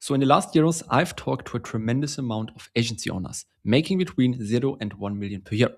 So in the last years, I've talked to a tremendous amount of agency owners, making between 0 and 1 million per year.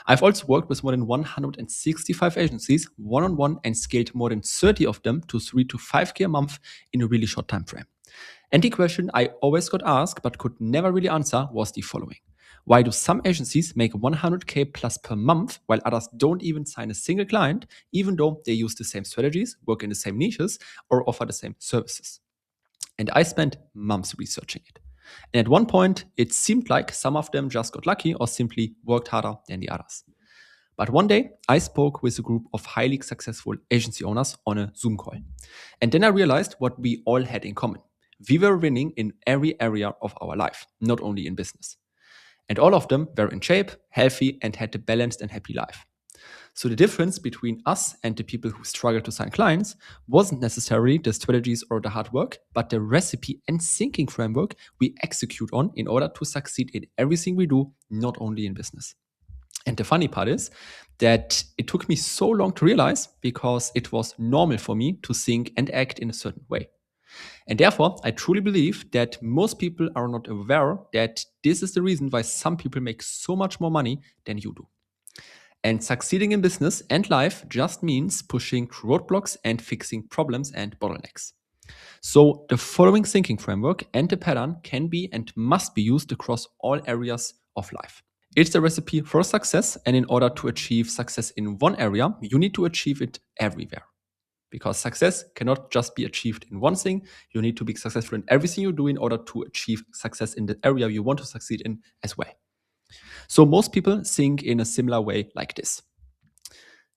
I've also worked with more than 165 agencies one-on-one and scaled more than 30 of them to 3 to 5K a month in a really short time frame. And the question I always got asked but could never really answer was the following. Why do some agencies make 100K plus per month while others don't even sign a single client, even though they use the same strategies, work in the same niches, or offer the same services? And I spent months researching it. And at one point, it seemed like some of them just got lucky or simply worked harder than the others. But one day, I spoke with a group of highly successful agency owners on a Zoom call. And then I realized what we all had in common. We were winning in every area of our life, not only in business. And all of them were in shape, healthy, and had a balanced and happy life. So the difference between us and the people who struggle to sign clients wasn't necessarily the strategies or the hard work, but the recipe and thinking framework we execute on in order to succeed in everything we do, not only in business. And the funny part is that it took me so long to realize because it was normal for me to think and act in a certain way. And therefore, I truly believe that most people are not aware that this is the reason why some people make so much more money than you do. And succeeding in business and life just means pushing through roadblocks and fixing problems and bottlenecks. So, the following thinking framework and the pattern can be and must be used across all areas of life. It's the recipe for success, and in order to achieve success in one area, you need to achieve it everywhere. Because success cannot just be achieved in one thing, you need to be successful in everything you do in order to achieve success in the area you want to succeed in as well. So most people think in a similar way like this.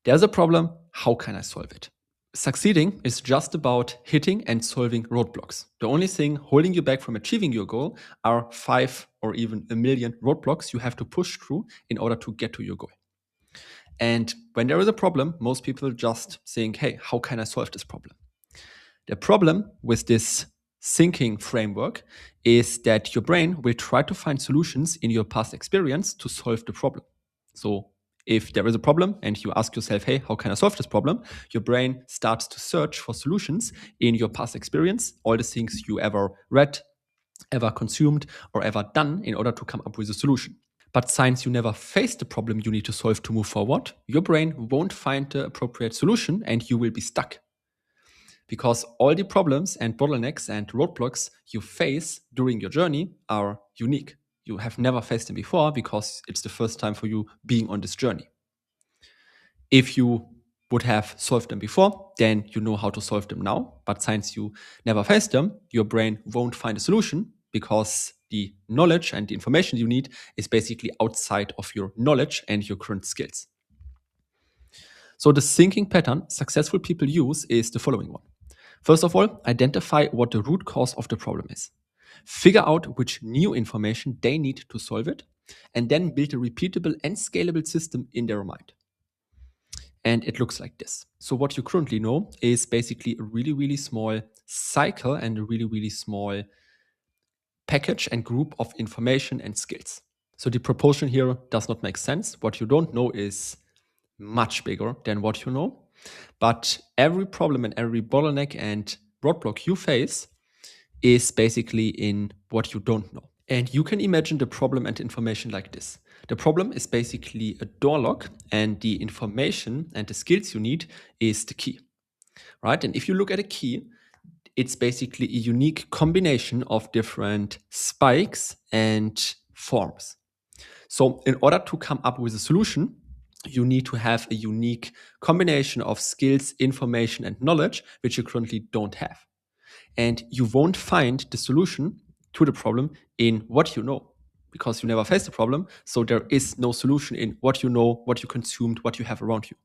There's a problem, how can I solve it? Succeeding is just about hitting and solving roadblocks. The only thing holding you back from achieving your goal are 5 or even a million roadblocks you have to push through in order to get to your goal. And when there is a problem, most people just think, hey, how can I solve this problem? The problem with this thinking framework is that your brain will try to find solutions in your past experience to solve the problem. So if there is a problem and you ask yourself, hey, how can I solve this problem? Your brain starts to search for solutions in your past experience, all the things you ever read, ever consumed, or ever done in order to come up with a solution. But since you never faced the problem you need to solve to move forward, your brain won't find the appropriate solution and you will be stuck. Because all the problems and bottlenecks and roadblocks you face during your journey are unique. You have never faced them before because it's the first time for you being on this journey. If you would have solved them before, then you know how to solve them now. But since you never faced them, your brain won't find a solution because the knowledge and the information you need is basically outside of your knowledge and your current skills. So the thinking pattern successful people use is the following one. First of all, identify what the root cause of the problem is. Figure out which new information they need to solve it, and then build a repeatable and scalable system in their mind. And it looks like this. So what you currently know is basically a really, really small cycle and a really, really small package and group of information and skills. So the proportion here does not make sense. What you don't know is much bigger than what you know. But every problem and every bottleneck and roadblock you face is basically in what you don't know. And you can imagine the problem and information like this. The problem is basically a door lock, and the information and the skills you need is the key, right? And if you look at a key, it's basically a unique combination of different spikes and forms. So in order to come up with a solution, you need to have a unique combination of skills, information, and knowledge, which you currently don't have. And you won't find the solution to the problem in what you know, because you never faced the problem. So there is no solution in what you know, what you consumed, what you have around you.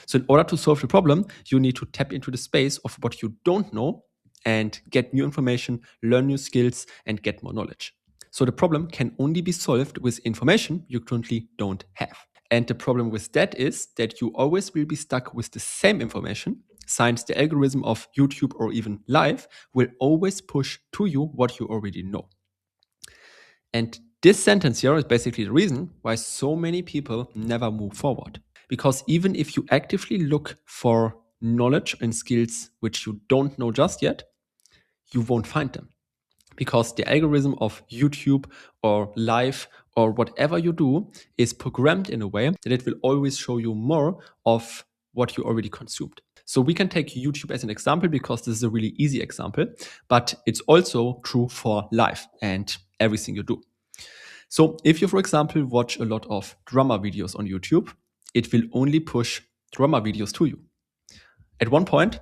So in order to solve the problem, you need to tap into the space of what you don't know and get new information, learn new skills, and get more knowledge. So the problem can only be solved with information you currently don't have. And the problem with that is that you always will be stuck with the same information, since the algorithm of YouTube or even live will always push to you what you already know. And this sentence here is basically the reason why so many people never move forward. Because even if you actively look for knowledge and skills which you don't know just yet, you won't find them. because the algorithm of YouTube or Live or whatever you do is programmed in a way that it will always show you more of what you already consumed. So we can take YouTube as an example because this is a really easy example, but it's also true for Live and everything you do. So if you, for example, watch a lot of drummer videos on YouTube, it will only push drummer videos to you. At one point,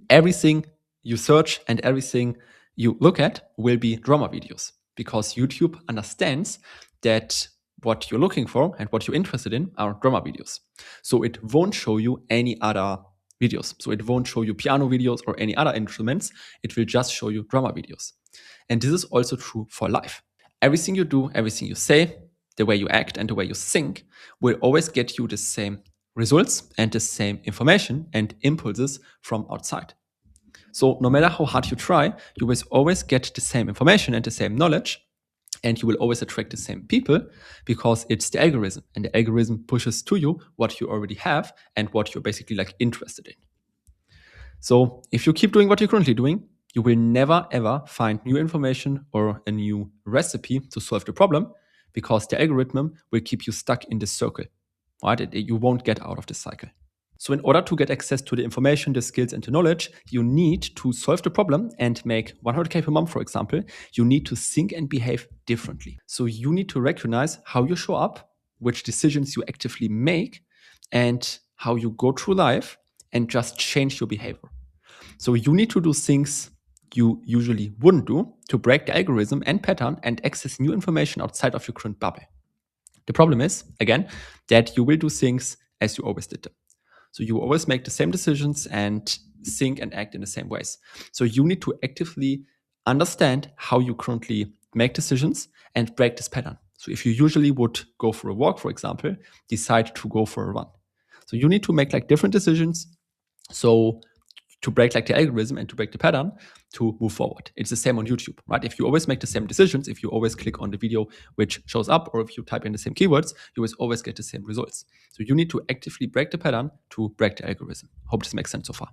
everything you search and everything you look at will be drummer videos because YouTube understands that what you're looking for and what you're interested in are drummer videos. So it won't show you any other videos. So it won't show you piano videos or any other instruments. It will just show you drummer videos. And this is also true for Live. Everything you do, everything you say, the way you act and the way you think will always get you the same results and the same information and impulses from outside. So no matter how hard you try, you will always get the same information and the same knowledge, and you will always attract the same people because it's the algorithm, and the algorithm pushes to you what you already have and what you're basically like interested in. So if you keep doing what you're currently doing, you will never ever find new information or a new recipe to solve the problem because the algorithm will keep you stuck in this circle, right? You won't get out of this cycle. So in order to get access to the information, the skills, and the knowledge, you need to solve the problem and make 100K per month, for example. You need to think and behave differently. So you need to recognize how you show up, which decisions you actively make, and how you go through life and just change your behavior. So you need to do things you usually wouldn't do to break the algorithm and pattern and access new information outside of your current bubble. The problem is, again, that you will do things as you always did them. So you always make the same decisions and think and act in the same ways. So you need to actively understand how you currently make decisions and break this pattern. So if you usually would go for a walk, for example, decide to go for a run. So you need to make like different decisions. So to break like the algorithm and to break the pattern to move forward. It's the same on YouTube, right? If you always make the same decisions, if you always click on the video which shows up, or if you type in the same keywords, you will always get the same results. So you need to actively break the pattern to break the algorithm. Hope this makes sense so far.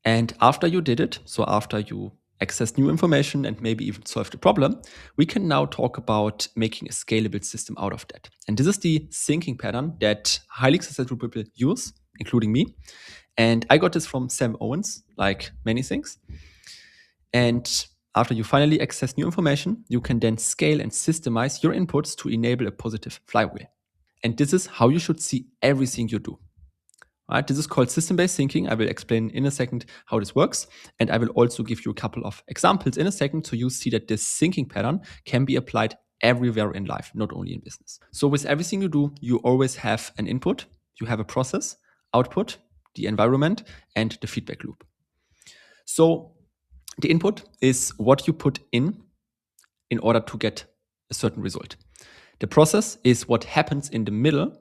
And after you did it, so after you access new information and maybe even solve the problem, we can now talk about making a scalable system out of that. And this is the thinking pattern that highly successful people use, including me. And I got this from Sam Owens, like many things. And after you finally access new information, you can then scale and systemize your inputs to enable a positive flywheel. And this is how you should see everything you do. Right? This is called system-based thinking. I will explain in a second how this works. And I will also give you a couple of examples in a second so you see that this thinking pattern can be applied everywhere in life, not only in business. So with everything you do, you always have an input, you have a process, output, the environment, and the feedback loop. So the input is what you put in order to get a certain result. The process is what happens in the middle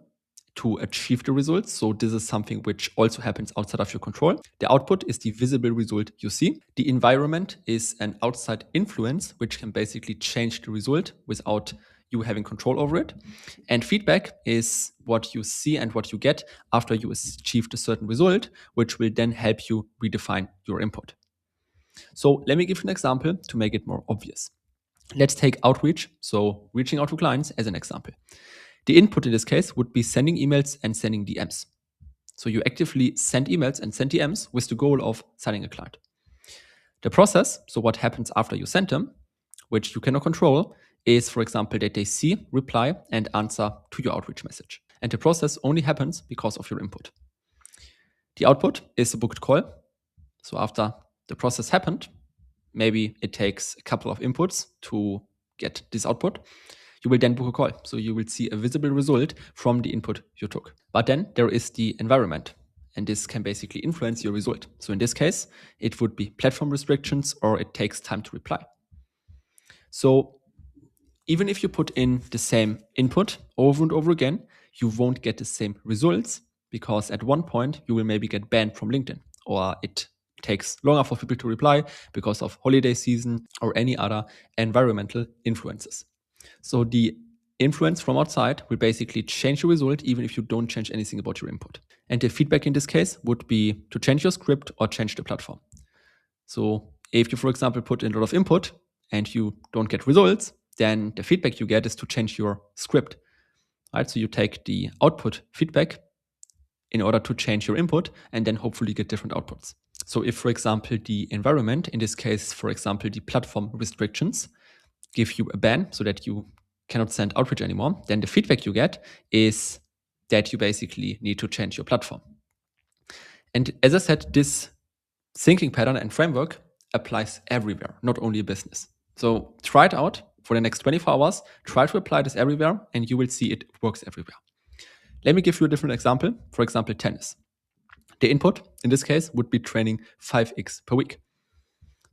to achieve the results. So this is something which also happens outside of your control. The output is the visible result you see. The environment is an outside influence, which can basically change the result without you having control over it. And feedback is what you see and what you get after you achieved a certain result, which will then help you redefine your input. So let me give you an example to make it more obvious. Let's take outreach, so reaching out to clients as an example. The input in this case would be sending emails and sending DMs. So you actively send emails and send DMs with the goal of signing a client. The process, so what happens after you send them, which you cannot control, is, for example, that they see, reply, and answer to your outreach message. And the process only happens because of your input. The output is a booked call. So after the process happened, maybe it takes a couple of inputs to get this output. You will then book a call. So you will see a visible result from the input you took. But then there is the environment, and this can basically influence your result. So in this case, it would be platform restrictions or it takes time to reply. So even if you put in the same input over and over again, you won't get the same results because at one point you will maybe get banned from LinkedIn, or it takes longer for people to reply because of holiday season or any other environmental influences. So the influence from outside will basically change the result even if you don't change anything about your input. And the feedback in this case would be to change your script or change the platform. So if you, for example, put in a lot of input and you don't get results, then the feedback you get is to change your script. Right? So you take the output feedback in order to change your input and then hopefully get different outputs. So if, for example, the environment, in this case, for example, the platform restrictions, give you a ban so that you cannot send outreach anymore, then the feedback you get is that you basically need to change your platform. And as I said, this thinking pattern and framework applies everywhere, not only a business. So try it out for the next 24 hours, try to apply this everywhere, and you will see it works everywhere. Let me give you a different example. For example, tennis. The input, in this case, would be training 5x per week.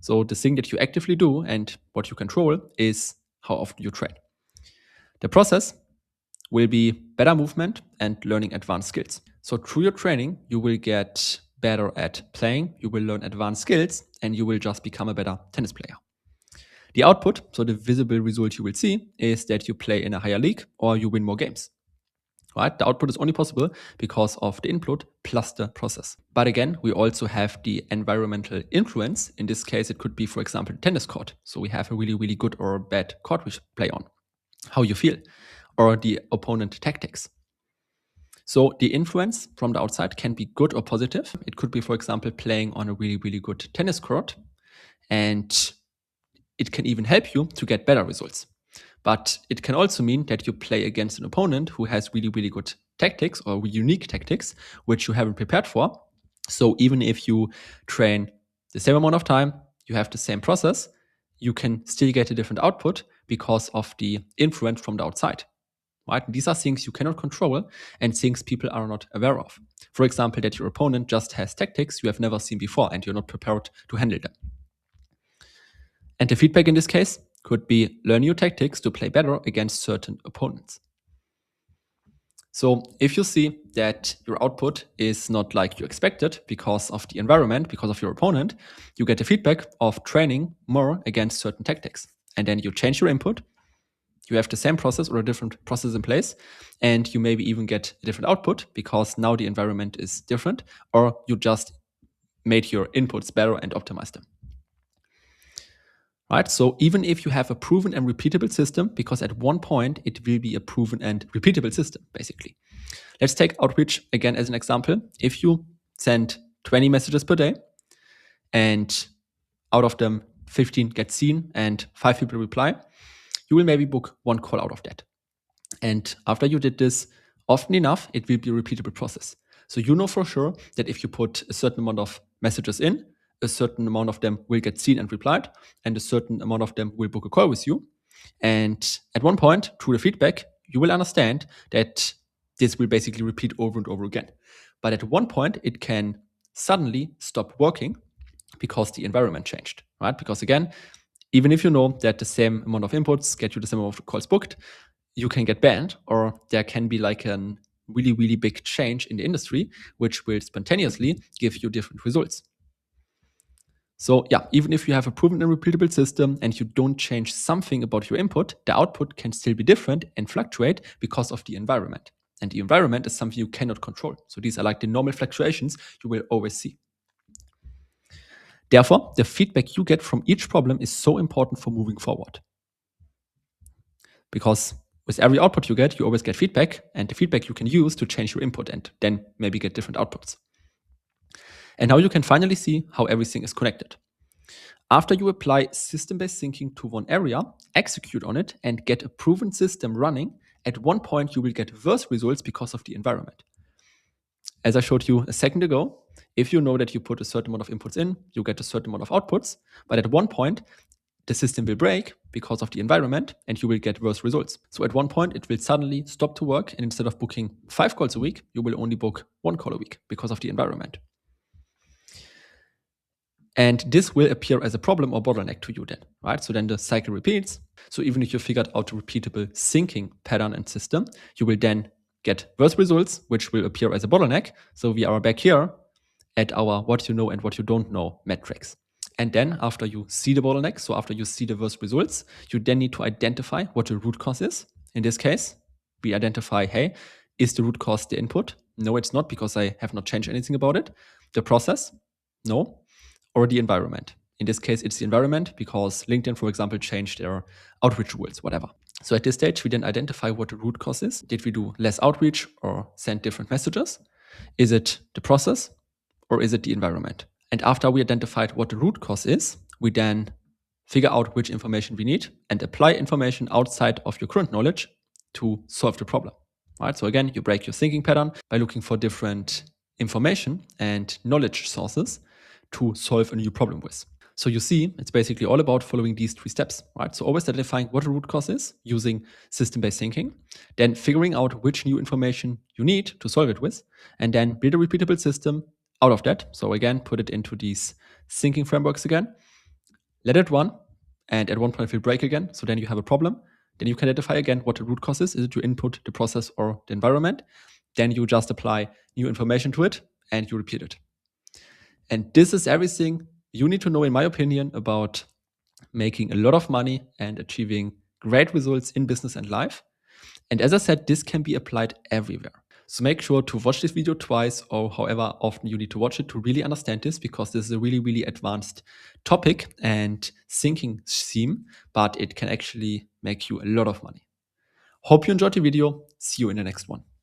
So the thing that you actively do and what you control is how often you train. The process will be better movement and learning advanced skills. So through your training, you will get better at playing, you will learn advanced skills, and you will just become a better tennis player. The output, so the visible result you will see, is that you play in a higher league or you win more games. Right? The output is only possible because of the input plus the process. But again, we also have the environmental influence. In this case, it could be, for example, tennis court. So we have a really, really good or bad court we play on, how you feel, or the opponent tactics. So the influence from the outside can be good or positive. It could be, for example, playing on a really, really good tennis court, and it can even help you to get better results. But it can also mean that you play against an opponent who has really, really good tactics or unique tactics, which you haven't prepared for. So even if you train the same amount of time, you have the same process, you can still get a different output because of the influence from the outside. Right? These are things you cannot control and things people are not aware of. For example, that your opponent just has tactics you have never seen before and you're not prepared to handle them. And the feedback in this case could be learn new tactics to play better against certain opponents. So if you see that your output is not like you expected because of the environment, because of your opponent, you get the feedback of training more against certain tactics. And then you change your input. You have the same process or a different process in place, and you maybe even get a different output because now the environment is different, or you just made your inputs better and optimized them. Right? So even if you have a proven and repeatable system, because at one point it will be a proven and repeatable system, basically. Let's take outreach again as an example. If you send 20 messages per day, and out of them 15 get seen and 5 people reply, you will maybe book one call out of that. And after you did this often enough, it will be a repeatable process. So you know for sure that if you put a certain amount of messages in, a certain amount of them will get seen and replied, and a certain amount of them will book a call with you. And at one point, through the feedback, you will understand that this will basically repeat over and over again. But at one point, it can suddenly stop working because the environment changed, right? Because again, even if you know that the same amount of inputs get you the same amount of calls booked, you can get banned, or there can be like a really, really big change in the industry, which will spontaneously give you different results. So yeah, even if you have a proven and repeatable system and you don't change something about your input, the output can still be different and fluctuate because of the environment. And the environment is something you cannot control. So these are like the normal fluctuations you will always see. Therefore, the feedback you get from each problem is so important for moving forward. Because with every output you get, you always get feedback, and the feedback you can use to change your input and then maybe get different outputs. And now you can finally see how everything is connected. After you apply system-based thinking to one area, execute on it, and get a proven system running, at one point you will get worse results because of the environment. As I showed you a second ago, if you know that you put a certain amount of inputs in, you get a certain amount of outputs, but at one point, the system will break because of the environment and you will get worse results. So at one point, it will suddenly stop to work, and instead of booking 5 calls a week, you will only book 1 call a week because of the environment. And this will appear as a problem or bottleneck to you then, right? So then the cycle repeats. So even if you figured out a repeatable thinking pattern and system, you will then get worse results, which will appear as a bottleneck. So we are back here at our what you know and what you don't know metrics. And then after you see the bottleneck, so after you see the worst results, you then need to identify what the root cause is. In this case, we identify, hey, is the root cause the input? No, it's not, because I have not changed anything about it. The process? No. Or the environment? In this case, it's the environment because LinkedIn, for example, changed their outreach rules, whatever. So at this stage, we then identify what the root cause is. Did we do less outreach or send different messages? Is it the process or is it the environment? And after we identified what the root cause is, we then figure out which information we need and apply information outside of your current knowledge to solve the problem. Right? So again, you break your thinking pattern by looking for different information and knowledge sources to solve a new problem with. So you see, it's basically all about following these 3 steps, right? So always identifying what the root cause is using system-based thinking, then figuring out which new information you need to solve it with, and then build a repeatable system out of that. So again, put it into these thinking frameworks again, let it run, and at one point it will break again. So then you have a problem. Then you can identify again what the root cause is. Is it your input, the process, or the environment? Then you just apply new information to it and you repeat it. And this is everything you need to know, in my opinion, about making a lot of money and achieving great results in business and life. And as I said, this can be applied everywhere. So make sure to watch this video twice or however often you need to watch it to really understand this, because this is a really, really advanced topic and thinking theme, but it can actually make you a lot of money. Hope you enjoyed the video. See you in the next one.